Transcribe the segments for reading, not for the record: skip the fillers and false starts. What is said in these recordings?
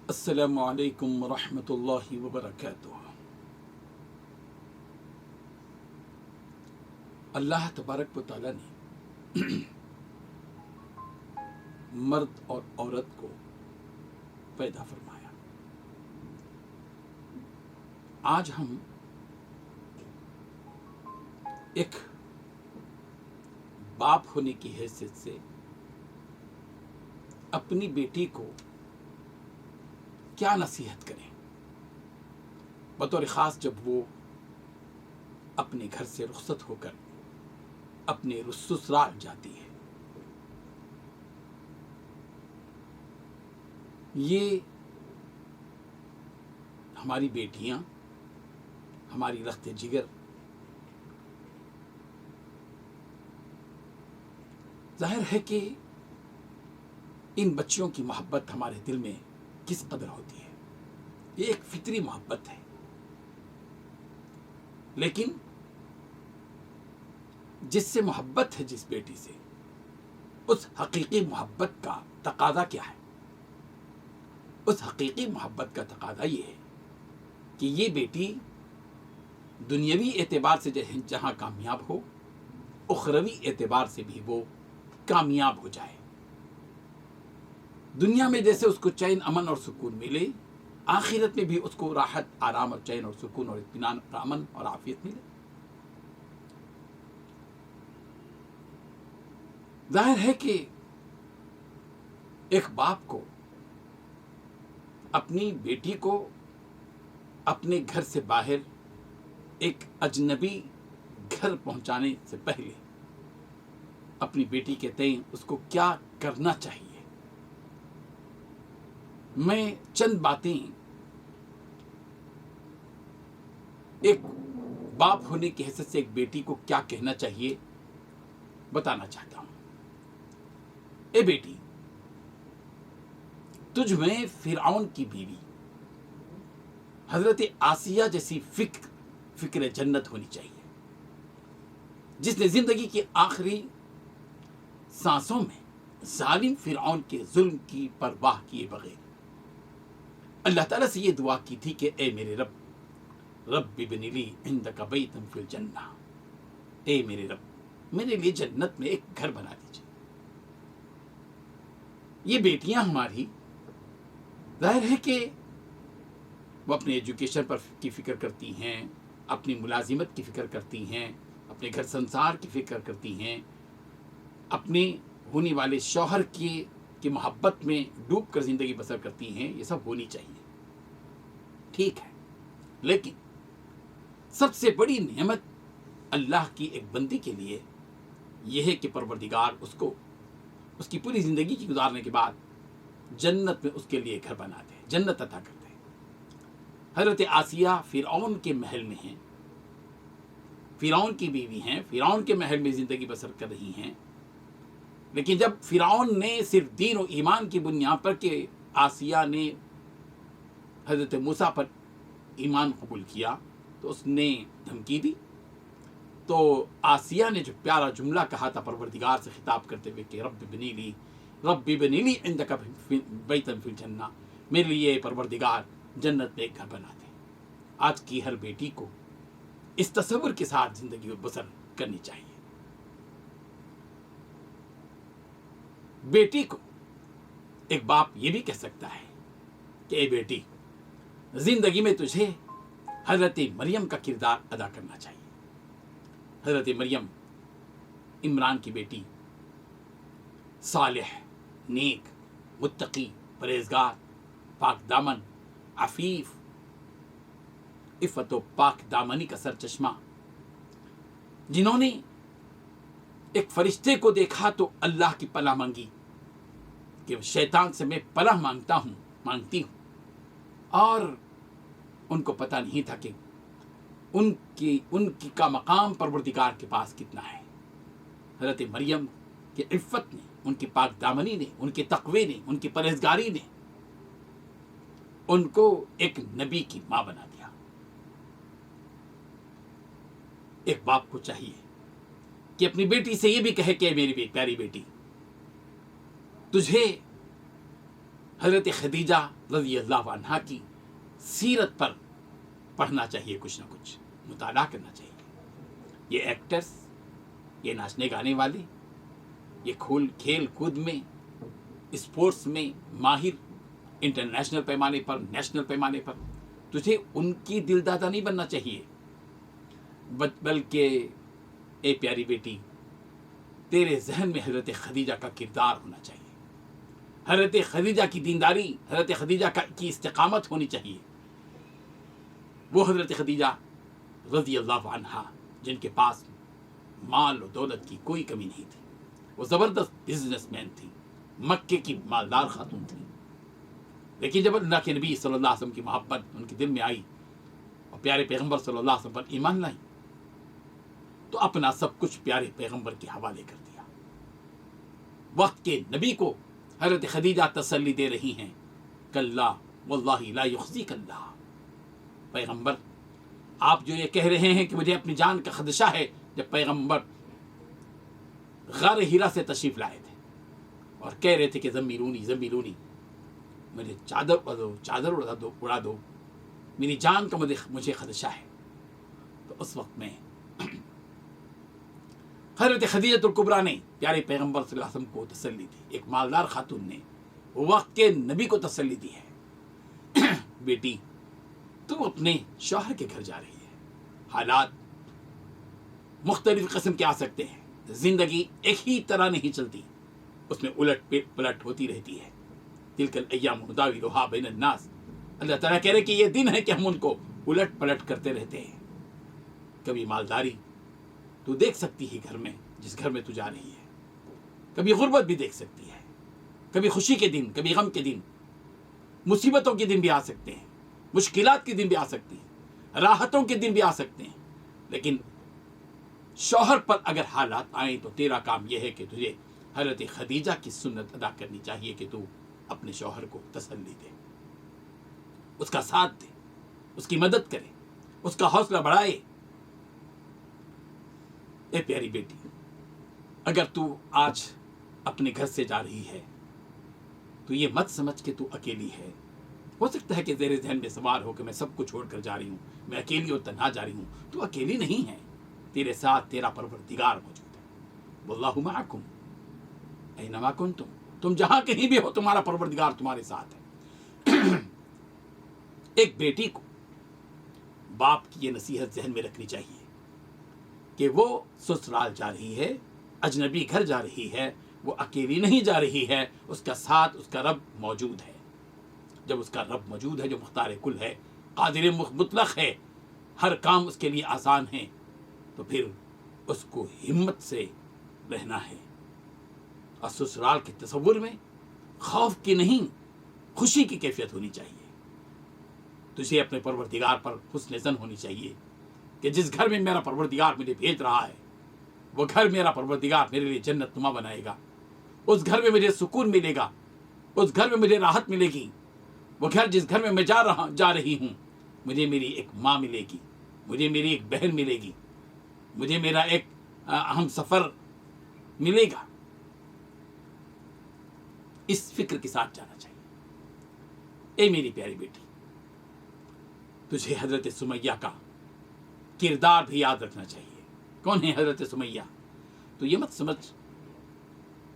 السلام علیکم ورحمۃ اللہ وبرکاتہ۔ اللہ تبارک و تعالیٰ نے مرد اور عورت کو پیدا فرمایا۔ آج ہم ایک باپ ہونے کی حیثیت سے اپنی بیٹی کو کیا نصیحت کریں، بطور خاص جب وہ اپنے گھر سے رخصت ہو کر اپنے سسرال جاتی ہے۔ یہ ہماری بیٹیاں، ہماری رخت جگر، ظاہر ہے کہ ان بچیوں کی محبت ہمارے دل میں کس قدر ہوتی ہے۔ یہ ایک فطری محبت ہے، لیکن جس سے محبت ہے، جس بیٹی سے، اس حقیقی محبت کا تقاضا کیا ہے؟ اس حقیقی محبت کا تقاضا یہ ہے کہ یہ بیٹی دنیاوی اعتبار سے جہاں کامیاب ہو، اخروی اعتبار سے بھی وہ کامیاب ہو جائے۔ دنیا میں جیسے اس کو چین، امن اور سکون ملے، آخرت میں بھی اس کو راحت، آرام اور چین اور سکون اور اطمینان اور امن اور عافیت ملے۔ ظاہر ہے کہ ایک باپ کو اپنی بیٹی کو اپنے گھر سے باہر ایک اجنبی گھر پہنچانے سے پہلے اپنی بیٹی کے تئیں اس کو کیا کرنا چاہیے، میں چند باتیں ایک باپ ہونے کی حیثیت سے ایک بیٹی کو کیا کہنا چاہیے بتانا چاہتا ہوں۔ اے بیٹی، تجھ میں فرعون کی بیوی حضرت آسیہ جیسی فکر جنت ہونی چاہیے، جس نے زندگی کی آخری سانسوں میں ظالم فرعون کے ظلم کی پرواہ کیے بغیر اللہ تعالیٰ سے یہ دعا کی تھی کہ اے میرے رب ابن لی عندک بیتا فی الجنہ، اے میرے رب میرے لیے جنت میں ایک گھر بنا دیجیے۔ یہ بیٹیاں ہماری ظاہر ہے کہ وہ اپنے ایجوکیشن کی فکر کرتی ہیں، اپنی ملازمت کی فکر کرتی ہیں، اپنے گھر سنسار کی فکر کرتی ہیں، اپنے ہونے والے شوہر کی محبت میں ڈوب کر زندگی بسر کرتی ہیں۔ یہ سب ہونی چاہیے، ٹھیک ہے، لیکن سب سے بڑی نعمت اللہ کی ایک بندی کے لیے یہ ہے کہ پروردگار اس کو اس کی پوری زندگی کی گزارنے کے بعد جنت میں اس کے لیے گھر بنا دے، جنت عطا کر دے۔ حضرت آسیہ فرعون کے محل میں ہیں، فرعون کی بیوی ہیں، فرعون کے محل میں زندگی بسر کر رہی ہیں، لیکن جب فرعون نے صرف دین و ایمان کی بنیاد پر کہ آسیہ نے حضرت موسیٰ پر ایمان قبول کیا تو اس نے دھمکی دی، تو آسیہ نے جو پیارا جملہ کہا تھا پروردگار سے خطاب کرتے ہوئے کہ رب ابن لی عندک بیتا فی الجنہ، میرے لیے پروردگار جنت میں ایک گھر بنا دے۔ آج کی ہر بیٹی کو اس تصور کے ساتھ زندگی بسر کرنی چاہیے۔ بیٹی کو ایک باپ یہ بھی کہہ سکتا ہے کہ اے بیٹی، زندگی میں تجھے حضرت مریم کا کردار ادا کرنا چاہیے۔ حضرت مریم عمران کی بیٹی، صالح، نیک، متقی، پرہیزگار، پاک دامن، عفیف، عفت و پاک دامنی کا سرچشمہ، جنہوں نے ایک فرشتے کو دیکھا تو اللہ کی پناہ مانگی کہ شیطان سے میں پناہ مانگتی ہوں، اور ان کو پتہ نہیں تھا کہ ان کی کا مقام پروردگار کے پاس کتنا ہے۔ حضرت مریم کی عفت نے، ان کی پاک دامنی نے، ان کے تقوی نے، ان کی پرہیزگاری نے ان کو ایک نبی کی ماں بنا دیا۔ ایک باپ کو چاہیے کہ اپنی بیٹی سے یہ بھی کہے کہ میری پیاری بیٹی، تجھے حضرت خدیجہ رضی اللہ عنہا کی سیرت پر پڑھنا چاہیے، کچھ نہ کچھ مطالعہ کرنا چاہیے۔ یہ ایکٹرز، یہ ناچنے گانے والے، یہ کھیل کود میں، اسپورٹس میں ماہر، انٹرنیشنل پیمانے پر، نیشنل پیمانے پر، تجھے ان کی دل دادا نہیں بننا چاہیے، بلکہ اے پیاری بیٹی، تیرے ذہن میں حضرت خدیجہ کا کردار ہونا چاہیے، حضرت خدیجہ کی دینداری، حضرت خدیجہ کی استقامت ہونی چاہیے۔ وہ حضرت خدیجہ رضی اللہ عنہا جن کے پاس مال و دولت کی کوئی کمی نہیں تھی، وہ زبردست بزنس مین تھی، مکے کی مالدار خاتون تھی، لیکن جب اللہ کے نبی صلی اللہ علیہ وسلم کی محبت ان کے دل میں آئی اور پیارے پیغمبر صلی اللہ علیہ وسلم پر ایمان لائی، تو اپنا سب کچھ پیارے پیغمبر کے حوالے کر دیا۔ وقت کے نبی کو حضرت خدیجہ تسلی دے رہی ہیں، کلا واللہ لا یخزیک اللہ، پیغمبر آپ جو یہ کہہ رہے ہیں کہ مجھے اپنی جان کا خدشہ ہے، جب پیغمبر غار ہیرا سے تشریف لائے تھے اور کہہ رہے تھے کہ زمیلونی زمیلونی، مجھے چادر اڑا دو، میری جان کا مجھے خدشہ ہے، تو اس وقت میں حضرت خدیجہ الکبریٰ نے پیارے پیغمبر صلی اللہ علیہ وسلم کو تسلی دی، ایک مالدار خاتون نے وقت کے نبی کو تسلی دی ہے، بیٹی تم اپنے شوہر کے گھر جا رہی ہے، حالات مختلف قسم کے آ سکتے ہیں، زندگی ایک ہی طرح نہیں چلتی، اس میں الٹ پلٹ ہوتی رہتی ہے، تلک الایام نداولها بین الناس، اللہ تعالیٰ کہہ رہے کہ یہ دن ہے کہ ہم ان کو الٹ پلٹ کرتے رہتے ہیں۔ کبھی مالداری تو دیکھ سکتی ہے گھر میں، جس گھر میں تو جا رہی ہے، کبھی غربت بھی دیکھ سکتی ہے، کبھی خوشی کے دن، کبھی غم کے دن، مصیبتوں کے دن بھی آ سکتے ہیں، مشکلات کے دن بھی آ سکتی ہیں، راحتوں کے دن بھی آ سکتے ہیں، لیکن شوہر پر اگر حالات آئیں تو تیرا کام یہ ہے کہ تجھے حضرت خدیجہ کی سنت ادا کرنی چاہیے کہ تو اپنے شوہر کو تسلی دے، اس کا ساتھ دے، اس کی مدد کرے، اس کا حوصلہ بڑھائے۔ اے پیاری بیٹی، اگر تو آج اپنے گھر سے جا رہی ہے تو یہ مت سمجھ کہ تو اکیلی ہے، ہو سکتا ہے کہ تیرے ذہن میں سوال ہو کہ میں سب کو چھوڑ کر جا رہی ہوں، میں اکیلی اور تنہا جا رہی ہوں، تو اکیلی نہیں ہے، تیرے ساتھ تیرا پروردگار موجود ہے، واللہ معکم اینما کنتم، تم جہاں کہیں بھی ہو تمہارا پروردگار تمہارے ساتھ ہے۔ ایک بیٹی کو باپ کی یہ نصیحت ذہن میں رکھنی چاہیے کہ وہ سسرال جا رہی ہے، اجنبی گھر جا رہی ہے، وہ اکیلی نہیں جا رہی ہے، اس کا ساتھ اس کا رب موجود ہے۔ جب اس کا رب موجود ہے جو مختار کل ہے، قادر مطلق ہے، ہر کام اس کے لیے آسان ہے، تو پھر اس کو ہمت سے رہنا ہے، اور سسرال کے تصور میں خوف کی نہیں، خوشی کی کیفیت ہونی چاہیے۔ تجھے اپنے پروردگار پر حسن ظن ہونی چاہیے کہ جس گھر میں میرا پروردگار مجھے بھیج رہا ہے، وہ گھر میرا پروردگار میرے لیے جنت نما بنائے گا، اس گھر میں مجھے سکون ملے گا، اس گھر میں مجھے راحت ملے گی، وہ گھر جس گھر میں میں جا رہی ہوں، مجھے میری ایک ماں ملے گی، مجھے میری ایک بہن ملے گی، مجھے میرا ایک ہم سفر ملے گا۔ اس فکر کے ساتھ جانا چاہیے۔ اے میری پیاری بیٹی، تجھے حضرت سمیہ کا کردار بھی یاد رکھنا چاہیے۔ کون ہے حضرت سمیہ؟ تو یہ مت سمجھ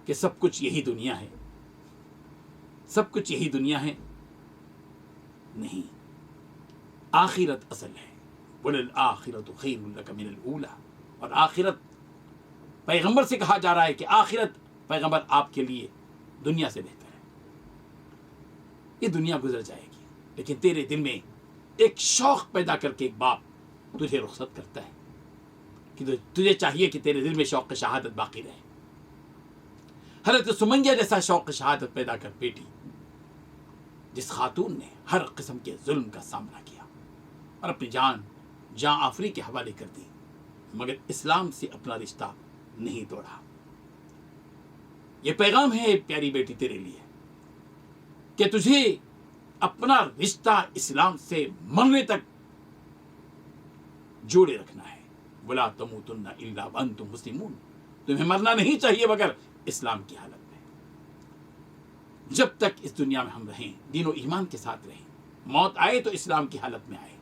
کہ سب کچھ یہی دنیا ہے، سب کچھ یہی دنیا ہے، نہیں، آخرت اصل ہے۔ وَلَلْآخِرَةُ خَيْرٌ لَكَ مِنَ الْأُولَىٰ، اور آخرت پیغمبر سے کہا جا رہا ہے کہ آخرت پیغمبر آپ کے لیے دنیا سے بہتر ہے۔ یہ دنیا گزر جائے گی، لیکن تیرے دل میں ایک شوق پیدا کر کے ایک باپ تجھے رخصت کرتا ہے کہ تجھے چاہیے کہ تیرے دل میں شوق شہادت باقی رہے۔ حضرت سمیہ جیسا شوق شہادت پیدا کر بیٹی، جس خاتون نے ہر قسم کے ظلم کا سامنا کیا اور اپنی جان آفری کے حوالے کر دی، مگر اسلام سے اپنا رشتہ نہیں توڑا۔ یہ پیغام ہے پیاری بیٹی تیرے لیے کہ تجھے اپنا رشتہ اسلام سے مرنے تک جوڑے رکھنا ہے۔ وَلَا تَمُوتُنَّ إِلَّا وَأَنْتُمْ مُسْلِمُونَ، تمہیں مرنا نہیں چاہیے مگر اسلام کی حالت میں۔ جب تک اس دنیا میں ہم رہیں، دین و ایمان کے ساتھ رہیں، موت آئے تو اسلام کی حالت میں آئے۔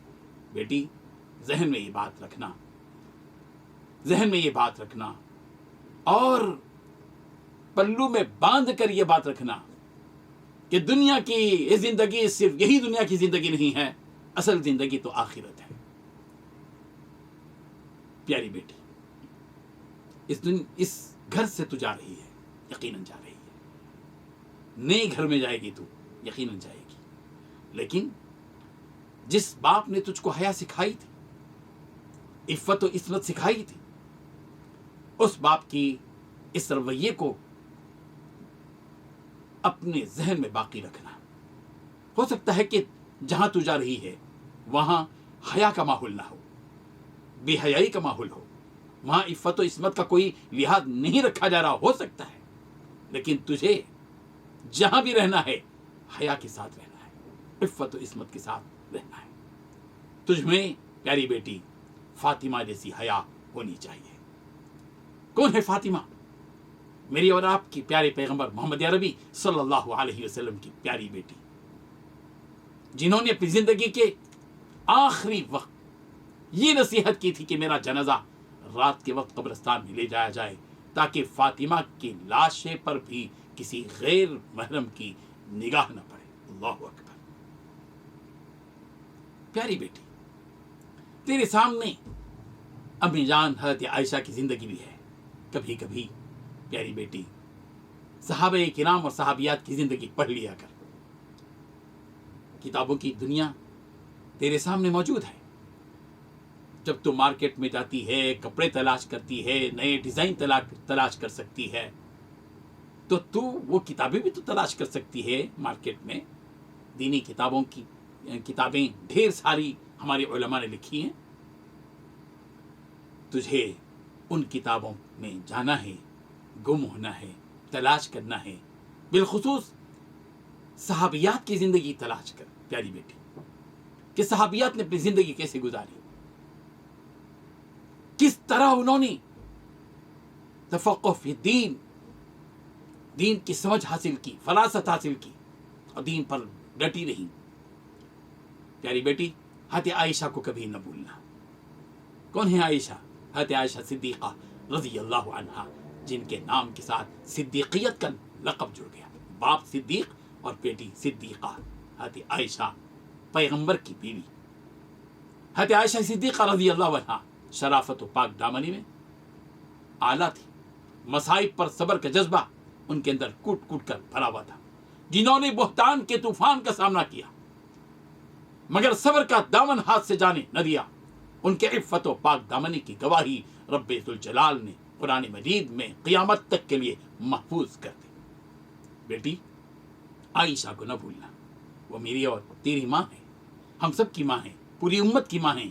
بیٹی ذہن میں یہ بات رکھنا، ذہن میں یہ بات رکھنا، اور پلو میں باندھ کر یہ بات رکھنا کہ دنیا کی یہ زندگی صرف یہی دنیا کی زندگی نہیں ہے، اصل زندگی تو آخرت ہے۔ پیاری بیٹی، اس گھر سے تو جا رہی ہے، یقیناً جا رہی ہے، نئے گھر میں جائے گی تو یقیناً جائے گی، لیکن جس باپ نے تجھ کو حیا سکھائی تھی، عفت و عصمت سکھائی تھی، اس باپ کی اس رویے کو اپنے ذہن میں باقی رکھنا۔ ہو سکتا ہے کہ جہاں تو جا رہی ہے وہاں حیا کا ماحول نہ ہو، بے حیائی کا ماحول ہو، وہاں عفت و عصمت کا کوئی لحاظ نہیں رکھا جا رہا، ہو سکتا ہے، لیکن تجھے جہاں بھی رہنا ہے حیا کے ساتھ رہنا ہے، عفت و عصمت کے ساتھ رہنا ہے۔ تجھ میں پیاری بیٹی فاطمہ جیسی حیا ہونی چاہیے۔ کون ہے فاطمہ؟ میری اور آپ کی پیارے پیغمبر محمد عربی صلی اللہ علیہ وسلم کی پیاری بیٹی، جنہوں نے اپنی زندگی کے آخری وقت یہ نصیحت کی تھی کہ میرا جنازہ رات کے وقت قبرستان میں لے جایا جائے تاکہ فاطمہ کی لاشے پر بھی کسی غیر محرم کی نگاہ نہ پڑے۔ اللہ اکبر۔ پیاری بیٹی، تیرے سامنے امی جان حضرت عائشہ کی زندگی بھی ہے۔ کبھی کبھی پیاری بیٹی صحابہ کرام اور صحابیات کی زندگی پڑھ لیا کر۔ کتابوں کی دنیا تیرے سامنے موجود ہے۔ جب تو مارکیٹ میں جاتی ہے، کپڑے تلاش کرتی ہے، نئے ڈیزائن تلاش کر سکتی ہے، تو وہ کتابیں بھی تو تلاش کر سکتی ہے مارکیٹ میں۔ دینی کتابوں کی کتابیں ڈھیر ساری ہمارے علماء نے لکھی ہیں۔ تجھے ان کتابوں میں جانا ہے، گم ہونا ہے، تلاش کرنا ہے، بالخصوص صحابیات کی زندگی تلاش کر پیاری بیٹی، کہ صحابیات نے اپنی زندگی کیسے گزاری، کس طرح انہوں نے تفقہ فی الدین، دین کی سمجھ حاصل کی، فراست حاصل کی اور دین پر ڈٹی رہی۔ پیاری بیٹی، حضرت عائشہ کو کبھی نہ بھولنا۔ کون ہے عائشہ؟ حضرت عائشہ صدیقہ رضی اللہ عنہا، جن کے نام کے ساتھ صدیقیت کا لقب جڑ گیا۔ باپ صدیق اور بیٹی صدیقہ، حضرت عائشہ پیغمبر کی بیوی۔ حضرت عائشہ صدیقہ رضی اللہ عنہا شرافت و پاک دامنی میں اعلیٰ تھی۔ مصائب پر صبر کا جذبہ ان کے اندر کوٹ کوٹ کر بھرا ہوا تھا، جنہوں نے بہتان کے طوفان کا سامنا کیا مگر صبر کا دامن ہاتھ سے جانے نہ دیا۔ ان کے عفت و پاک دامنی کی گواہی رب ذوالجلال نے قرآن مجید میں قیامت تک کے لیے محفوظ کر دی۔ بیٹی، عائشہ کو نہ بھولنا، وہ میری اور تیری ماں ہے، ہم سب کی ماں ہے، پوری امت کی ماں ہے،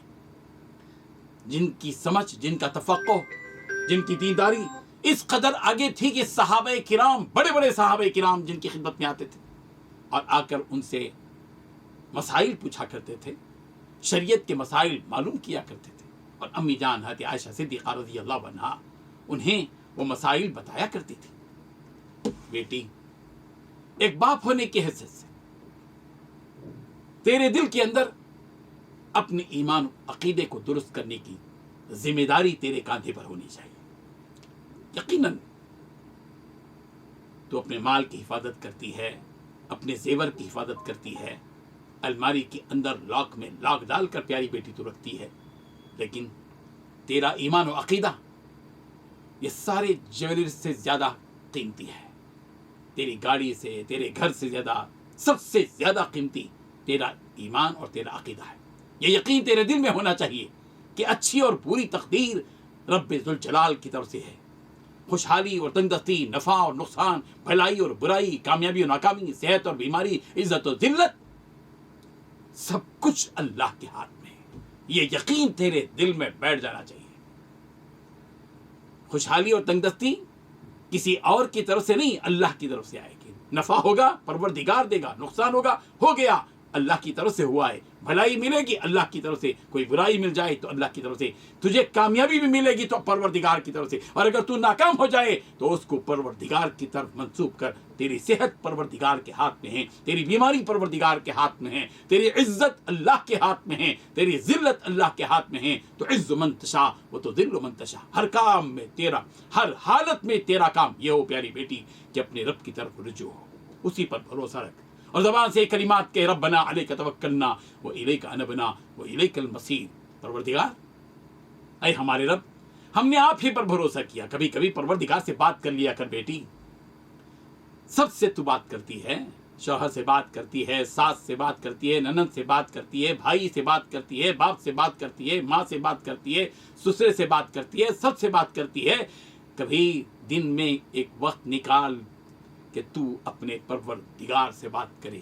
جن کی سمجھ، جن کا تفقہ، جن کی دینداری اس قدر آگے تھی کہ صحابہ کرام، بڑے بڑے صحابہ کرام جن کی خدمت میں آتے تھے اور آ کر ان سے مسائل پوچھا کرتے تھے، شریعت کے مسائل معلوم کیا کرتے تھے، اور امی جان حضرت عائشہ صدیقہ رضی اللہ عنہا انہیں وہ مسائل بتایا کرتی تھی۔ بیٹی، ایک باپ ہونے کی حیثیت سے تیرے دل کے اندر اپنے ایمان و عقیدے کو درست کرنے کی ذمہ داری تیرے کاندھے پر ہونی چاہیے۔ یقیناً تو اپنے مال کی حفاظت کرتی ہے، اپنے زیور کی حفاظت کرتی ہے، الماری کے اندر لاک میں لاک ڈال کر پیاری بیٹی تو رکھتی ہے، لیکن تیرا ایمان و عقیدہ یہ سارے جیولری سے زیادہ قیمتی ہے۔ تیری گاڑی سے، تیرے گھر سے زیادہ، سب سے زیادہ قیمتی تیرا ایمان اور تیرا عقیدہ ہے۔ یہ یقین تیرے دل میں ہونا چاہیے کہ اچھی اور بری تقدیر رب ذوالجلال کی طرف سے ہے۔ خوشحالی اور تندرستی، نفع اور نقصان، بھلائی اور برائی، کامیابی اور ناکامی، صحت اور بیماری، عزت اور ذلت، سب کچھ اللہ کے ہاتھ میں ہے۔ یہ یقین تیرے دل میں بیٹھ جانا چاہیے۔ خوشحالی اور تندرستی کسی اور کی طرف سے نہیں، اللہ کی طرف سے آئے گی۔ نفع ہوگا پروردگار دے گا، نقصان ہوگا ہو گیا، اللہ کی طرف سے ہوا ہے، بھلائی ملے گی اللہ کی طرف سے، کوئی برائی مل جائے تو اللہ کی طرف سے، تجھے کامیابی بھی ملے گی تو پروردگار کی طرف سے، اور اگر تو ناکام ہو جائے تو اس کو پروردگار کی طرف منسوب کر۔ تیری صحت پروردگار کے ہاتھ میں ہے، تیری بیماری پروردگار کے ہاتھ میں ہے، تیری عزت اللہ کے ہاتھ میں ہے، تیری ذلت اللہ کے ہاتھ میں ہے۔ تو عز من تشاء و تذل من تشاء، ہر کام میں تیرا، ہر حالت میں تیرا کام یہ ہو پیاری بیٹی کہ اپنے رب کی طرف رجوع ہو، اسی پر بھروسہ رکھ، اور زبان سے کلمات کے ربنا علیک توکلنا و الیک انبنا و الیک المصیر۔ پروردگار، اے ہمارے رب، ہم نے آپ ہی پر بھروسہ کیا۔ کبھی کبھی پروردگار سے بات کر لیا کر بیٹی، سب سے تو بات کرتی ہے، شوہر سے بات کرتی ہے، ساس سے بات کرتی ہے، ننند سے بات کرتی ہے، بھائی سے بات کرتی ہے، باپ سے بات کرتی ہے، ماں سے بات کرتی ہے، سسرے سے بات کرتی ہے، سب سے بات کرتی ہے۔ کبھی دن میں ایک وقت نکال کہ تو اپنے پروردگار سے بات کرے،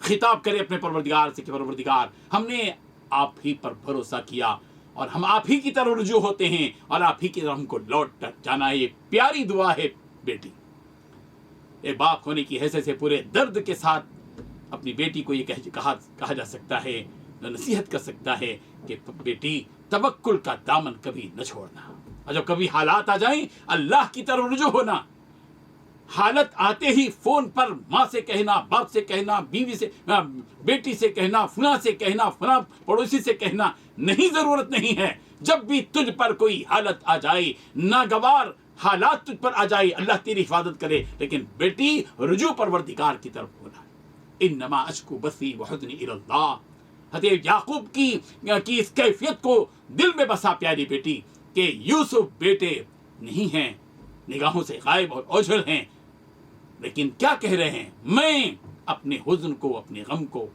خطاب کرے اپنے پروردگار سے کہ پروردگار، ہم نے آپ ہی پر بھروسہ کیا اور ہم آپ ہی کی طرف رجوع ہوتے ہیں اور آپ ہی کی طرف ہم کو لوٹ جانا ہے۔ یہ پیاری دعا ہے بیٹی۔ ایک باپ ہونے کی حیثیت سے پورے درد کے ساتھ اپنی بیٹی کو یہ کہا جا سکتا ہے، نصیحت کر سکتا ہے کہ بیٹی توکل کا دامن کبھی نہ چھوڑنا، اور جب کبھی حالات آ جائیں اللہ کی طرف رجوع ہونا۔ حالت آتے ہی فون پر ماں سے کہنا، باپ سے کہنا، بیوی سے، بیٹی سے کہنا، فلاں سے کہنا، فلاں پڑوسی سے کہنا، نہیں، ضرورت نہیں ہے۔ جب بھی تجھ پر کوئی حالت آ جائے، ناگوار حالات تجھ پر آ جائے، اللہ تیری حفاظت کرے، لیکن بیٹی رجوع پروردگار کی طرف ہونا۔ انما اشکو بثی وحزنی الی اللہ۔ حضرت یعقوب کی اس کیفیت کو دل میں بسا پیاری بیٹی کہ یوسف بیٹے نہیں ہیں، نگاہوں سے غائب اور اوجھل ہیں، لیکن کیا کہہ رہے ہیں؟ میں اپنے حزن کو، اپنے غم کو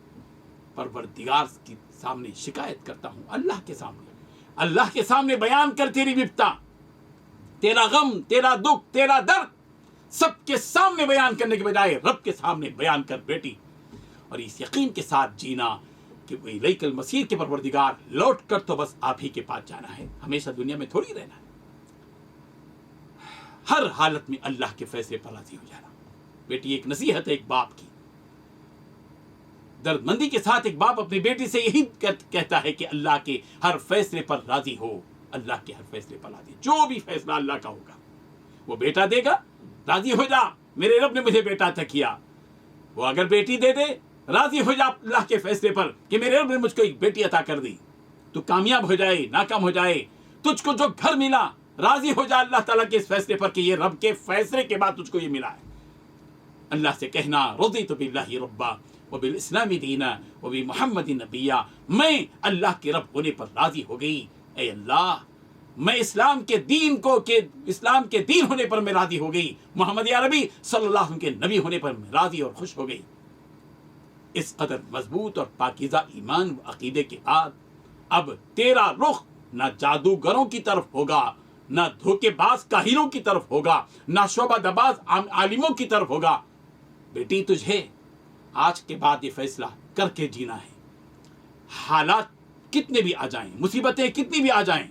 پروردگار کے سامنے شکایت کرتا ہوں، اللہ کے سامنے بیان کر تیری وپتا، تیرا غم، تیرا دکھ، تیرا درد سب کے سامنے بیان کرنے کے بجائے رب کے سامنے بیان کر بیٹی، اور اس یقین کے ساتھ جینا کہ وہ الیک المصیر کے پروردگار، لوٹ کر تو بس آپ ہی کے پاس جانا ہے، ہمیشہ دنیا میں تھوڑی رہنا ہے۔ ہر حالت میں اللہ کے فیصلے پر راضی ہو جانا۔ بیٹی ایک نصیحت ہے ایک باپ کی، درد مندی کے ساتھ ایک باپ اپنی بیٹی سے یہی کہتا ہے کہ اللہ کے ہر فیصلے پر راضی ہو، اللہ کے ہر فیصلے پر راضی، جو بھی فیصلہ اللہ کا ہوگا وہ بیٹا دے گا، راضی ہو جا، میرے رب نے مجھے بیٹا عطا کیا۔ وہ اگر بیٹی دے دے، راضی ہو جا اللہ کے فیصلے پر کہ میرے رب نے مجھ کو ایک بیٹی عطا کر دی۔ تو کامیاب ہو جائے، ناکام ہو جائے، تجھ کو جو گھر ملا، راضی ہو جا اللہ تعالیٰ کے اس فیصلے پر کہ یہ رب کے فیصلے کے بعد تجھ کو یہ ملا ہے۔ اللہ سے کہنا، رضیت باللہ ربا وبالاسلام دینا وبمحمد نبیا، میں اللہ کے رب ہونے پر راضی ہو گئی۔ اے اللہ، میں اسلام کے دین ہونے پر میں راضی ہو گئی، محمد عربی صلی اللہ علیہ وسلم کے نبی ہونے پر میں راضی اور خوش ہو گئی۔ اس قدر مضبوط اور پاکیزہ ایمان و عقیدے کے بعد اب تیرا رخ نہ جادوگروں کی طرف ہوگا، نہ دھوکے باز کاہنوں کی طرف ہوگا، نہ شعبہ دباز عالموں کی طرف ہوگا۔ بیٹی تجھے آج کے بعد یہ فیصلہ کر کے جینا ہے، حالات کتنے بھی آ جائیں، مصیبتیں کتنی بھی آ جائیں،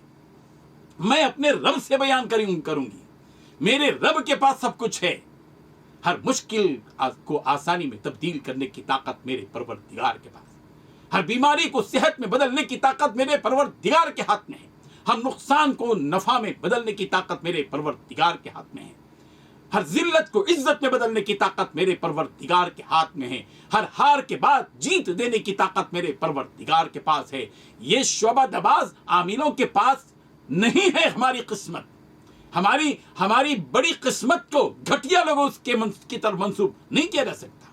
میں اپنے رب سے بیان کروں گی، میرے رب کے پاس سب کچھ ہے، ہر مشکل کو آسانی میں تبدیل کرنے کی طاقت میرے پروردگار کے پاس، ہر بیماری کو صحت میں بدلنے کی طاقت میرے پروردگار کے ہاتھ میں ہے، ہر نقصان کو نفع میں بدلنے کی طاقت میرے پروردگار کے ہاتھ میں ہے، ہر ذلت کو عزت میں بدلنے کی طاقت میرے پروردگار کے ہاتھ میں ہے، ہر ہار کے بعد جیت دینے کی طاقت میرے پروردگار کے پاس ہے۔ یہ شعبہ دباز عاملوں کے پاس نہیں ہے ہماری قسمت، ہماری بڑی قسمت کو گھٹیا لوگوں کی طرف منسوب نہیں کیا جا سکتا۔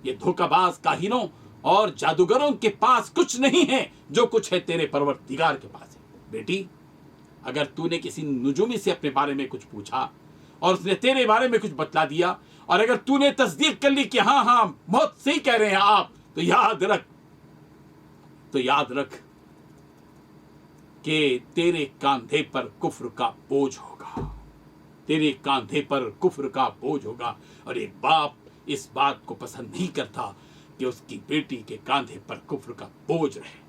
یہ دھوکہ باز کاہنوں اور جادوگروں کے پاس کچھ نہیں ہے، جو کچھ ہے تیرے پروردگار کے پاس ہے۔ بیٹی، اگر تو نے کسی نجومی سے اپنے بارے میں کچھ پوچھا اور اس نے تیرے بارے میں کچھ بتلا دیا، اور اگر تو نے تصدیق کر لی کہ ہاں بہت صحیح کہہ رہے ہیں آپ، تو یاد رکھ کہ تیرے کاندھے پر کفر کا بوجھ ہوگا، تیرے کاندھے پر کفر کا بوجھ ہوگا، اور ایک باپ اس بات کو پسند نہیں کرتا کہ اس کی بیٹی کے کاندھے پر کفر کا بوجھ رہے۔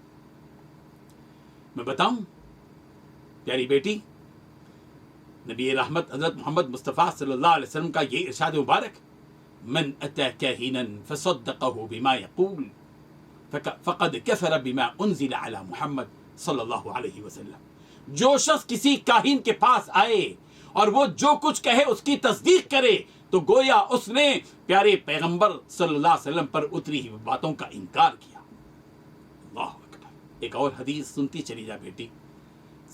میں بتاؤں پیاری بیٹی، نبی رحمت حضرت محمد مصطفیٰ صلی اللہ علیہ وسلم کا یہ ارشاد مبارک، من أتى كاهنا فصدقه بما يقول فقد كفر بما أنزل على محمد صلی اللہ علیہ وسلم. جو شخص کسی کاہن کے پاس آئے اور وہ جو کچھ کہے اس کی تصدیق کرے تو گویا اس نے پیارے پیغمبر صلی اللہ علیہ وسلم پر اتری ہوئی باتوں کا انکار کیا. اللہ اکبر. ایک اور حدیث سنتی چلی جا بیٹی.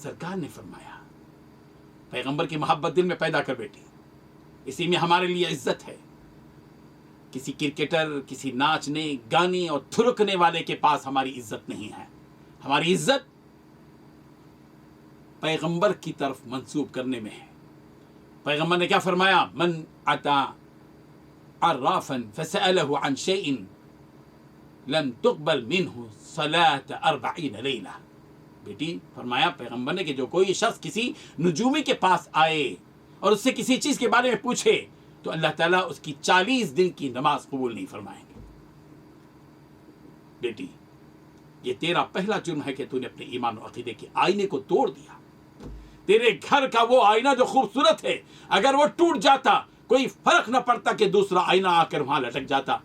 سرکار نے فرمایا پیغمبر کی محبت دل میں پیدا کر بیٹی, اسی میں ہمارے لیے عزت ہے. کسی کرکٹر, کسی ناچنے گانے اور تھرکنے والے کے پاس ہماری عزت نہیں ہے. ہماری عزت پیغمبر کی طرف منسوب کرنے میں ہے. پیغمبر نے کیا فرمایا؟ من اتا عرافا فسأله عن شيء لم تقبل منه صلاة 40 لیلہ. بیٹی فرمایا پیغمبر نے کہ جو کوئی شخص کسی نجومی کے پاس آئے اور اس سے کسی چیز کے بارے میں پوچھے تو اللہ تعالیٰ اس کی 40 دن کی نماز قبول نہیں فرمائیں گے. بیٹی یہ تیرا پہلا جرم ہے کہ تو نے اپنے ایمان و عقیدے کے آئینے کو توڑ دیا. تیرے گھر کا وہ آئینہ جو خوبصورت ہے اگر وہ ٹوٹ جاتا کوئی فرق نہ پڑتا کہ دوسرا آئینہ آ کر وہاں لٹک جاتا.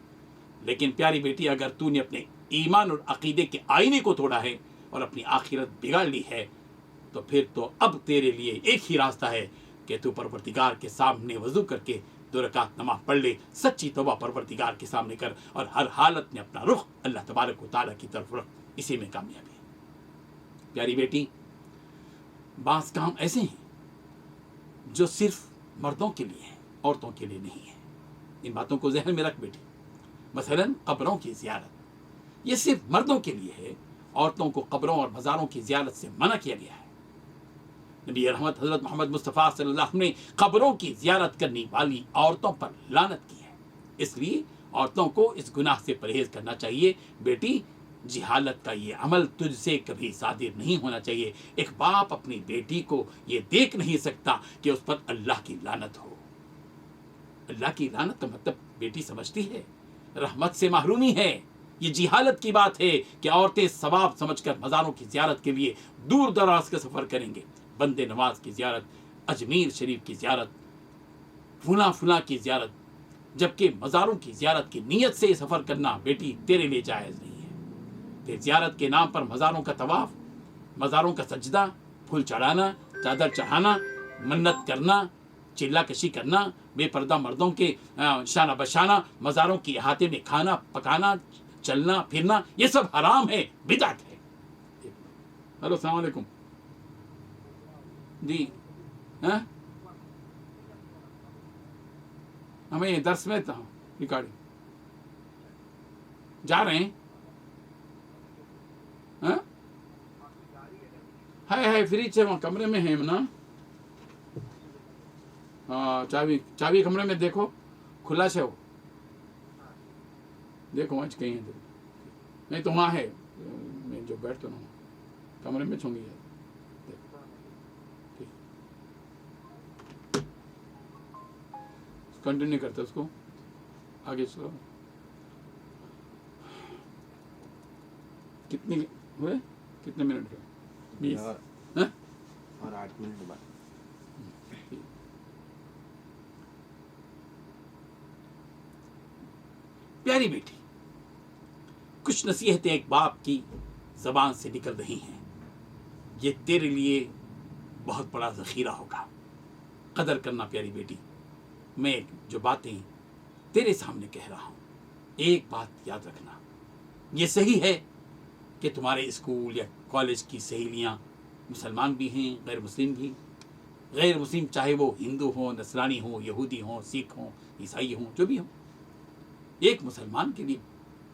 لیکن پیاری بیٹی اگر تو نے اپنے ایمان اور عقیدے کے آئینے کو توڑا ہے اور اپنی آخرت بگاڑ لی ہے تو پھر تو اب تیرے لیے ایک ہی راستہ ہے کہ تو پروردگار کے سامنے وضو کر کے 2 رکعت نماز پڑھ لے. سچی توبہ پروردگار کے سامنے کر اور ہر حالت میں اپنا رخ اللہ تبارک و تعالیٰ کی طرف رکھ. اسی میں کامیابی ہے. پیاری بیٹی بعض کام ایسے ہیں جو صرف مردوں کے لیے ہیں, عورتوں کے لیے نہیں ہیں. ان باتوں کو ذہن میں رکھ بیٹی. مثلا قبروں کی زیارت یہ صرف مردوں کے لیے ہے, عورتوں کو قبروں اور مزاروں کی زیارت سے منع کیا گیا ہے. نبی رحمت حضرت محمد مصطفیٰ صلی اللہ علیہ وسلم نے قبروں کی زیارت کرنے والی عورتوں پر لعنت کی ہے. اس لیے عورتوں کو اس گناہ سے پرہیز کرنا چاہیے. بیٹی جہالت کا یہ عمل تجھ سے کبھی صادر نہیں ہونا چاہیے. ایک باپ اپنی بیٹی کو یہ دیکھ نہیں سکتا کہ اس پر اللہ کی لعنت ہو. اللہ کی لعنت کا مطلب بیٹی سمجھتی ہے رحمت سے محرومی ہے. یہ جہالت کی بات ہے کہ عورتیں ثواب سمجھ کر مزاروں کی زیارت کے لیے دور دراز کا سفر کریں گے. بند نواز کی زیارت, اجمیر شریف کی زیارت, فلاں کی زیارت, جبکہ مزاروں کی زیارت کی نیت سے سفر کرنا بیٹی تیرے لیے جائز نہیں ہے. پھر زیارت کے نام پر مزاروں کا طواف, مزاروں کا سجدہ, پھول چڑھانا, چادر چڑھانا, منت کرنا, چلا کشی کرنا, بے پردہ مردوں کے شانہ بشانہ مزاروں کے احاطے میں کھانا پکانا, چلنا پھرنا, یہ سب حرام ہے, بدعت ہے. ہلو السلام علیکم. جی ہمیں درس میں تھا ریکارڈنگ جا رہے ہیں. ہے فریج ہے وہاں کمرے میں ہے نا. ہاں چابی کمرے میں دیکھو کھلا سے ہو, دیکھو وہاں کہیں ہے نہیں تو وہاں ہے. میں جو بیٹھتا ہوں کمرے میں چھوں گی. کنٹینیو کرتے اس کو آگے چلو. کتنے ہوئے, کتنے منٹ ہوئے؟ 20 اور 8 منٹ بعد. پیاری بیٹی کچھ نصیحتیں ایک باپ کی زبان سے نکل رہی ہیں. یہ تیرے لیے بہت بڑا ذخیرہ ہوگا. قدر کرنا پیاری بیٹی. میں جو باتیں تیرے سامنے کہہ رہا ہوں ایک بات یاد رکھنا. یہ صحیح ہے کہ تمہارے اسکول یا کالج کی سہیلیاں مسلمان بھی ہیں, غیر مسلم بھی. غیر مسلم چاہے وہ ہندو ہوں, نصرانی ہوں, یہودی ہوں, سکھ ہوں, عیسائی ہوں, جو بھی ہوں. ایک مسلمان کے لیے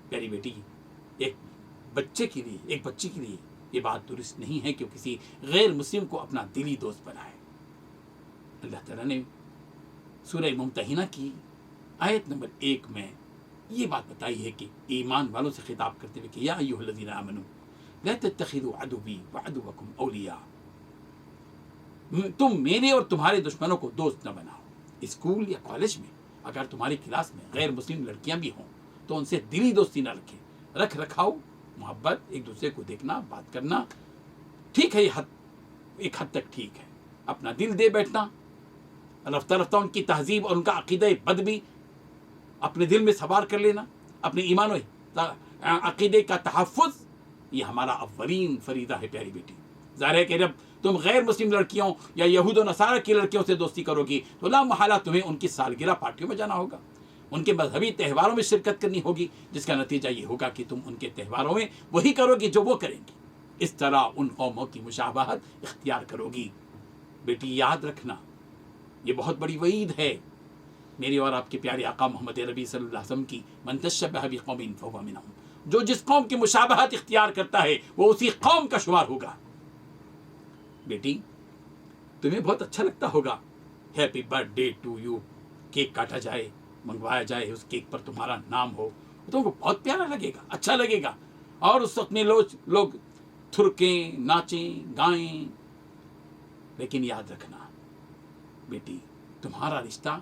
پیاری بیٹی, ایک بچے کے لیے, ایک بچی کے لیے یہ بات درست نہیں ہے کہ وہ کسی غیر مسلم کو اپنا دلی دوست بنائے. اللہ تعالیٰ نے سورہ ممتحنہ کی آیت نمبر 1 میں یہ بات بتائی ہے کہ ایمان والوں سے خطاب کرتے ہوئے کہ یا ایھا الذین آمنوا لا تتخذوا عدوی وعدوکم اولیاء, تم میرے اور تمہارے دشمنوں کو دوست نہ بناؤ. اسکول یا کالج میں اگر تمہاری کلاس میں غیر مسلم لڑکیاں بھی ہوں تو ان سے دلی دوستی نہ رکھیں. رکھ رکھاؤ, محبت, ایک دوسرے کو دیکھنا, بات کرنا ٹھیک ہے, یہ ایک حد تک ٹھیک ہے. اپنا دل دے بیٹھنا, رفتہ رفتہ ان کی تہذیب اور ان کا عقیدہ بد بھی اپنے دل میں سوار کر لینا، اپنے ایمان و عقیدے کا تحفظ، یہ ہمارا اولین فریضہ ہے پیاری بیٹی۔ ظاہر ہے کہ جب تم غیر مسلم لڑکیوں یا یہود و نصارہ کی لڑکیوں سے دوستی کرو گی تو لا محالہ تمہیں ان کی سالگرہ پارٹیوں میں جانا ہوگا، ان کے مذہبی تہواروں میں شرکت کرنی ہوگی، جس کا نتیجہ یہ ہوگا کہ تم ان کے تہواروں میں وہی کرو گی جو وہ کریں گی، اس طرح ان قوموں کی مشابہت اختیار کرو گی۔ بیٹی یاد رکھنا، یہ بہت بڑی وعید ہے میری اور آپ کے پیارے آقا محمد ربی صلی اللہ علیہ وسلم کی، من تشبہ بقوم فہو منہم، جو جس قوم کی مشابہت اختیار کرتا ہے وہ اسی قوم کا شمار ہوگا۔ بیٹی تمہیں بہت اچھا لگتا ہوگا ہیپی برتھ ڈے ٹو یو، کیک کاٹا جائے، منگوایا جائے، اس کیک پر تمہارا نام ہو، تم کو بہت پیارا لگے گا، اچھا لگے گا، اور اس وقت میں لوگ تھرکیں، ناچیں، گائیں۔ لیکن یاد رکھنا بیٹی، تمہارا رشتہ،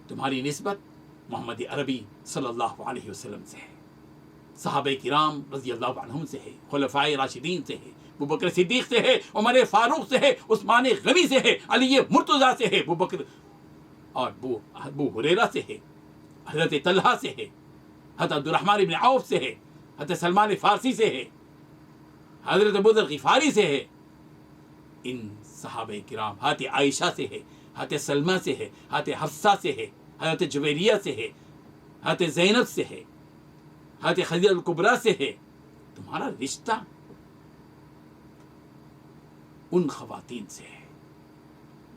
تمہاری نسبت محمد عربی صلی اللہ علیہ وسلم سے ہے، صحابہ کرام رضی اللہ عنہم سے ہے، خلفائے راشدین سے ہے، ابو بکر صدیق سے ہے، عمر فاروق سے ہے، عثمان غنی سے ہے، علی مرتضیٰ سے ہے، ابو بکر اور ابو ہریرہ سے ہے، حضرت طلحہ سے ہے، حضرت عبدالرحمن بن عوف سے ہے، حضرت سلمان فارسی سے ہے، حضرت ابو ذر غفاری سے ہے۔ ان صحابہ کرام، حضرت عائشہ سے ہے، حضرت سلمہ سے ہے، حضرت حفصہ سے ہے، حضرت جویریہ سے ہے، حضرت زینب سے ہے، حضرت خدیجہ الکبریٰ سے ہے۔ تمہارا رشتہ ان خواتین سے ہے۔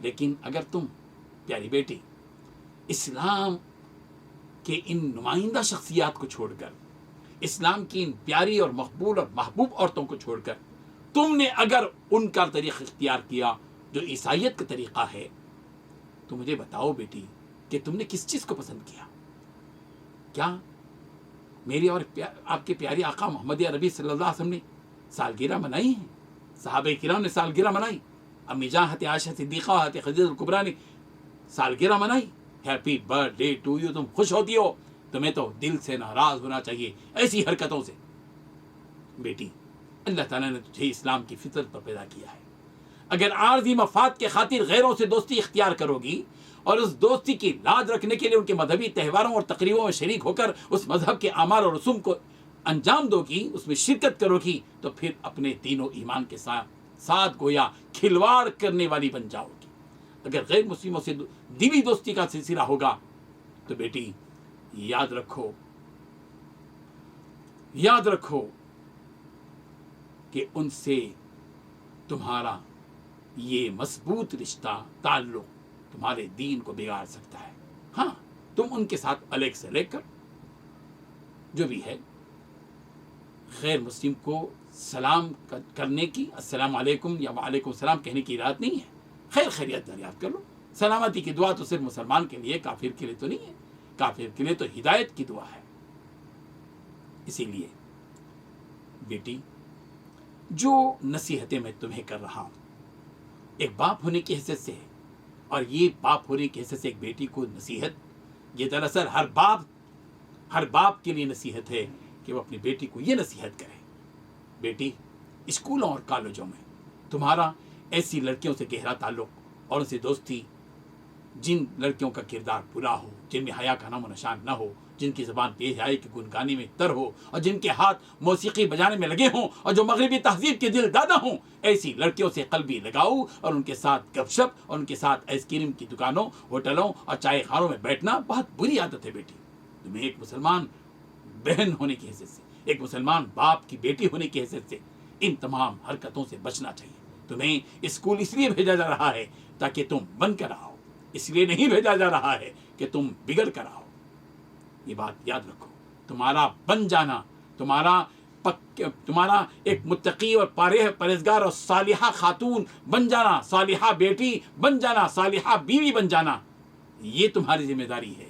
لیکن اگر تم پیاری بیٹی اسلام کے ان نمائندہ شخصیات کو چھوڑ کر، اسلام کی ان پیاری اور مقبول اور محبوب عورتوں کو چھوڑ کر تم نے اگر ان کا طریقہ اختیار کیا جو عیسائیت کا طریقہ ہے، تو مجھے بتاؤ بیٹی کہ تم نے کس چیز کو پسند کیا؟ کیا میری اور آپ کے پیارے آقا محمد عربی صلی اللہ علیہ وسلم نے سالگرہ منائی ہے؟ صحابہ کرام نے سالگرہ منائی، امی جان حضرت عائشہ صدیقہ، حضرت خدیجہ الکبریٰ نے سالگرہ منائی، ہیپی برتھ ڈے ٹو یو، تم خوش ہوتی ہو؟ تمہیں تو دل سے ناراض ہونا چاہیے ایسی حرکتوں سے۔ بیٹی اللہ تعالیٰ نے تجھے اسلام کی فطرت پر پیدا کیا ہے، اگر عارضی مفاد کے خاطر غیروں سے دوستی اختیار کرو گی اور اس دوستی کی لاج رکھنے کے لیے ان کے مذہبی تہواروں اور تقریبوں میں شریک ہو کر اس مذہب کے اعمال اور رسوم کو انجام دو گی، اس میں شرکت کرو گی، تو پھر اپنے دین و ایمان کے ساتھ گویا کھلواڑ کرنے والی بن جاؤ گی۔ اگر غیر مسلموں سے دلی دوستی کا سلسلہ ہوگا تو بیٹی یاد رکھو کہ ان سے تمہارا یہ مضبوط رشتہ، تعلق تمہارے دین کو بگاڑ سکتا ہے۔ ہاں، تم ان کے ساتھ الیگ سے لے کر جو بھی ہے، غیر مسلم کو سلام کرنے کی، السلام علیکم یا وعلیکم السلام کہنے کی اجازت نہیں ہے، خیر خیریت دریافت کر لو۔ سلامتی کی دعا تو صرف مسلمان کے لیے، کافر کے لیے تو نہیں ہے، کافر کے لیے تو ہدایت کی دعا ہے۔ اسی لیے بیٹی جو نصیحتیں میں تمہیں کر رہا ہوں ایک باپ ہونے کی حیثیت سے ہے، اور یہ باپ ہونے کی حیثیت سے ایک بیٹی کو نصیحت، یہ دراصل ہر باپ کے لیے نصیحت ہے کہ وہ اپنی بیٹی کو یہ نصیحت کرے، بیٹی اسکولوں اور کالجوں میں تمہارا ایسی لڑکیوں سے گہرا تعلق اور ان سے دوستی جن لڑکیوں کا کردار برا ہو، جن میں حیا کا نام و نشان نہ ہو، جن کی زبان بے حیائی کے گنگانے میں تر ہو، اور جن کے ہاتھ موسیقی بجانے میں لگے ہوں، اور جو مغربی تہذیب کے دل دادا ہوں، ایسی لڑکیوں سے قلبی لگاؤ اور ان کے ساتھ گپ شپ اور ان کے ساتھ آئس کریم کی دکانوں، ہوٹلوں اور چائے خانوں میں بیٹھنا بہت بری عادت ہے بیٹی۔ تمہیں ایک مسلمان بہن ہونے کی حیثیت سے، ایک مسلمان باپ کی بیٹی ہونے کی حیثیت سے ان تمام حرکتوں سے بچنا چاہیے۔ تمہیں اسکول اس لیے بھیجا جا رہا ہے تاکہ تم بن کر آؤ، اس لیے نہیں بھیجا جا رہا ہے کہ تم بگڑ کر آؤ۔ یہ بات یاد رکھو، تمہارا بن جانا، تمہارا ایک متقی اور پرہیزگار اور صالحہ خاتون بن جانا، صالحہ بیٹی بن جانا، صالحہ بیوی بن جانا، یہ تمہاری ذمہ داری ہے۔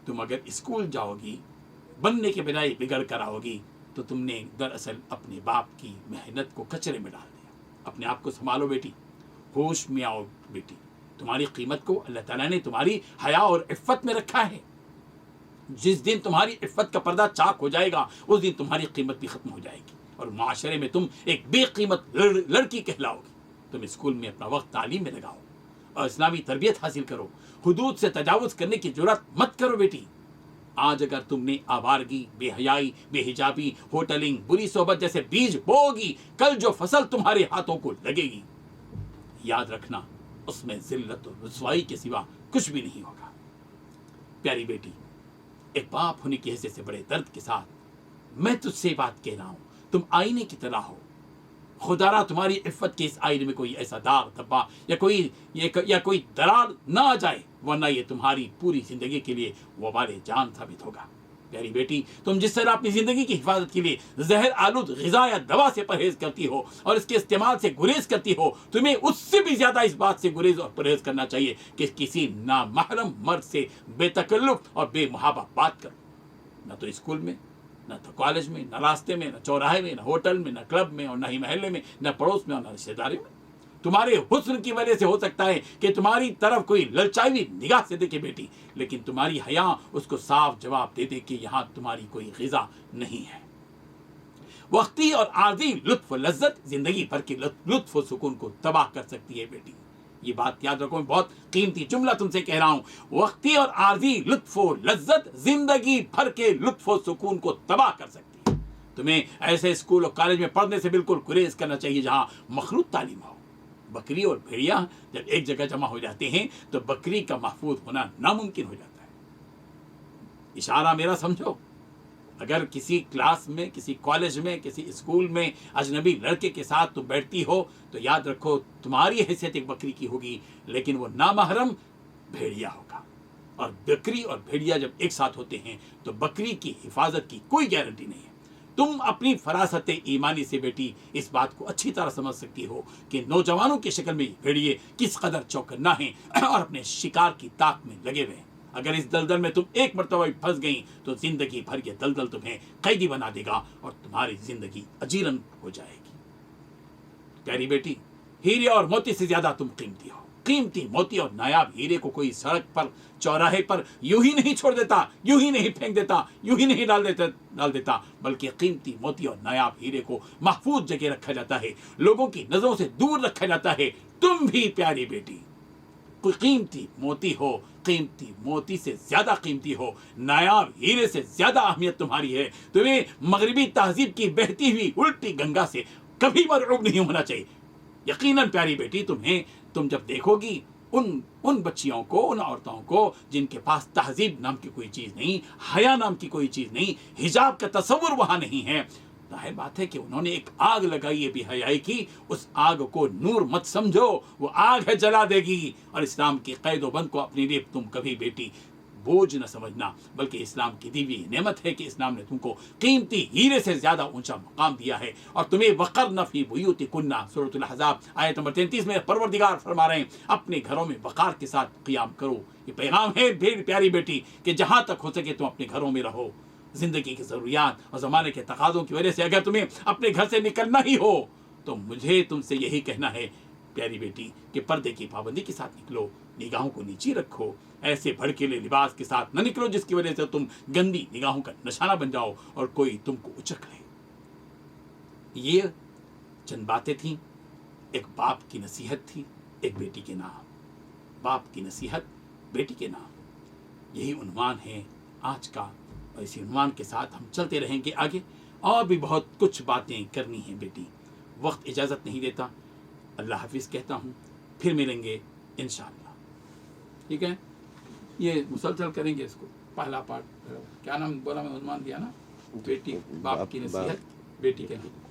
تم اگر اسکول جاؤ گی بننے کے بجائے بگڑ کر آؤ گی تو تم نے دراصل اپنے باپ کی محنت کو کچرے میں ڈال دیا۔ اپنے آپ کو سنبھالو بیٹی، ہوش میں آؤ بیٹی، تمہاری قیمت کو اللہ تعالیٰ نے تمہاری حیا اور عفت میں رکھا ہے۔ جس دن تمہاری عفت کا پردہ چاک ہو جائے گا اس دن تمہاری قیمت بھی ختم ہو جائے گی اور معاشرے میں تم ایک بے قیمت لڑکی کہلاؤ گی۔ تم اسکول میں اپنا وقت تعلیم میں لگاؤ، اور اسلامی تربیت حاصل کرو. حدود سے تجاوز کرنے کی جرات مت کرو بیٹی. آج اگر تم نے آوارگی، بے حیائی، بے حجابی، ہوٹلنگ، بری صحبت جیسے بیج بوگی، کل جو فصل تمہارے ہاتھوں کو لگے گی، یاد رکھنا اس میں ذلت و رسوائی کے سوا کچھ بھی نہیں ہوگا. پیاری بیٹی، ایک باپ ہونے کی حیثیت سے بڑے درد کے ساتھ میں تجھ سے بات کہہ رہا ہوں. تم آئینے کی طرح ہو. خدا را تمہاری عفت کے اس آئینے میں کوئی ایسا داغ دھبا یا کوئی درار نہ آ جائے، ورنہ یہ تمہاری پوری زندگی کے لیے وبال جان ثابت ہوگا. پیاری بیٹی، تم جس طرح اپنی زندگی کی حفاظت کے لیے زہر آلود غذا یا دوا سے پرہیز کرتی ہو اور اس کے استعمال سے گریز کرتی ہو، تمہیں اس سے بھی زیادہ اس بات سے گریز اور پرہیز کرنا چاہیے کہ کسی نامحرم مرد سے بے تکلف اور بے محابہ بات کرو. نہ تو اسکول میں، نہ تو کالج میں، نہ راستے میں، نہ چوراہے میں، نہ ہوٹل میں، نہ کلب میں، اور نہ ہی محلے میں، نہ پڑوس میں، اور نہ رشتے داری میں. تمہارے حسن کی وجہ سے ہو سکتا ہے کہ تمہاری طرف کوئی للچائی ہوئی نگاہ سے دیکھے بیٹی، لیکن تمہاری حیا اس کو صاف جواب دے دے کہ یہاں تمہاری کوئی غذا نہیں ہے. وقتی اور عارضی لطف و لذت زندگی بھر کے لطف و سکون کو تباہ کر سکتی ہے بیٹی. یہ بات یاد رکھو، میں بہت قیمتی جملہ تم سے کہہ رہا ہوں. وقتی اور عارضی لطف و لذت زندگی بھر کے لطف و سکون کو تباہ کر سکتی ہے. تمہیں ایسے اسکول اور کالج میں پڑھنے سے بالکل گریز کرنا چاہیے جہاں مخلوط تعلیم ہو. بکری اور بھیڑیا جب ایک جگہ جمع ہو جاتے ہیں تو بکری کا محفوظ ہونا ناممکن ہو جاتا ہے. اشارہ میرا سمجھو. اگر کسی کلاس میں، کسی کالج میں، کسی اسکول میں اجنبی لڑکے کے ساتھ تم بیٹھتی ہو تو یاد رکھو تمہاری حیثیت ایک بکری کی ہوگی، لیکن وہ نامحرم بھیڑیا ہوگا. اور بکری اور بھیڑیا جب ایک ساتھ ہوتے ہیں تو بکری کی حفاظت کی کوئی گارنٹی نہیں ہے. تم اپنی فراست ایمانی سے بیٹی اس بات کو اچھی طرح سمجھ سکتی ہو کہ نوجوانوں کی شکل میں بھیڑیے کس قدر چوکنا ہیں اور اپنے شکار کی طاق میں لگے ہوئے ہیں. اگر اس دلدل میں تم ایک مرتبہ بھی پھنس گئیں تو زندگی بھر یہ دلدل تمہیں قیدی بنا دے گا اور تمہاری زندگی اجیرن ہو جائے گی. پیاری بیٹی، ہیرے اور موتی سے زیادہ تم قیمتی ہو. قیمتی موتی اور نایاب ہیرے کو کوئی سڑک پر، چوراہے پر یوں ہی نہیں چھوڑ دیتا، یوں ہی نہیں پھینک دیتا، یوں ہی نہیں ڈال دیتا، بلکہ قیمتی موتی اور نایاب ہیرے کو محفوظ جگہ رکھا جاتا ہے، لوگوں کی نظروں سے دور رکھا جاتا ہے. تم بھی پیاری بیٹی کوئی قیمتی موتی ہو، قیمتی موتی سے زیادہ قیمتی ہو، نایاب ہیرے سے زیادہ اہمیت تمہاری ہے. تمہیں مغربی تہذیب کی بہتی ہوئی الٹی گنگا سے کبھی مرعوب نہیں ہونا چاہیے. یقیناً پیاری بیٹی، تم جب دیکھو گی ان بچیوں کو، ان عورتوں کو جن کے پاس تہذیب نام کی کوئی چیز نہیں، حیا نام کی کوئی چیز نہیں، حجاب کا تصور وہاں نہیں ہے، ظاہر بات ہے کہ انہوں نے ایک آگ لگائی ہے بے حیائی کی. اس آگ کو نور مت سمجھو، وہ آگ ہے جلا دے گی. اور اسلام کی قید و بند کو اپنے لیے تم کبھی بیٹی بوجھ نہ سمجھنا، بلکہ اسلام کی دی ہوئی نعمت ہے کہ اسلام نے تم کو قیمتی ہیرے سے زیادہ اونچا مقام دیا ہے. اور تمہیں وقرن فی بیوتکن، سورۃ الاحزاب آیت نمبر 33 میں پروردگار فرما رہے ہیں اپنے گھروں میں وقار کے ساتھ قیام کرو. یہ پیغام ہے پیاری بیٹی کہ جہاں تک ہو سکے تم اپنے گھروں میں رہو. زندگی کی ضروریات اور زمانے کے تقاضوں کی وجہ سے اگر تمہیں اپنے گھر سے نکلنا ہی ہو تو مجھے تم سے یہی کہنا ہے پیاری بیٹی کہ پردے کی پابندی کے ساتھ نکلو، نگاہوں کو نیچی رکھو. ایسے بھڑکیلے لباس کے ساتھ نہ نکلو جس کی وجہ سے تم گندی نگاہوں کا نشانہ بن جاؤ اور کوئی تم کو اچک لے. یہ چند باتیں تھیں. ایک باپ کی نصیحت تھی ایک بیٹی کے نام. باپ کی نصیحت بیٹی کے نام، یہی عنوان ہے آج کا. اور اسی عنوان کے ساتھ ہم چلتے رہیں گے آگے. اور بھی بہت کچھ باتیں کرنی ہیں بیٹی، وقت اجازت نہیں دیتا. اللہ حافظ کہتا ہوں، پھر ملیں گے انشاءاللہ. ٹھیک ہے، یہ مسلسل کریں گے اس کو. پہلا پارٹ کیا نام بولا میں عنوان دیا نا، بیٹی باپ کی نصیحت بیٹی کے نام.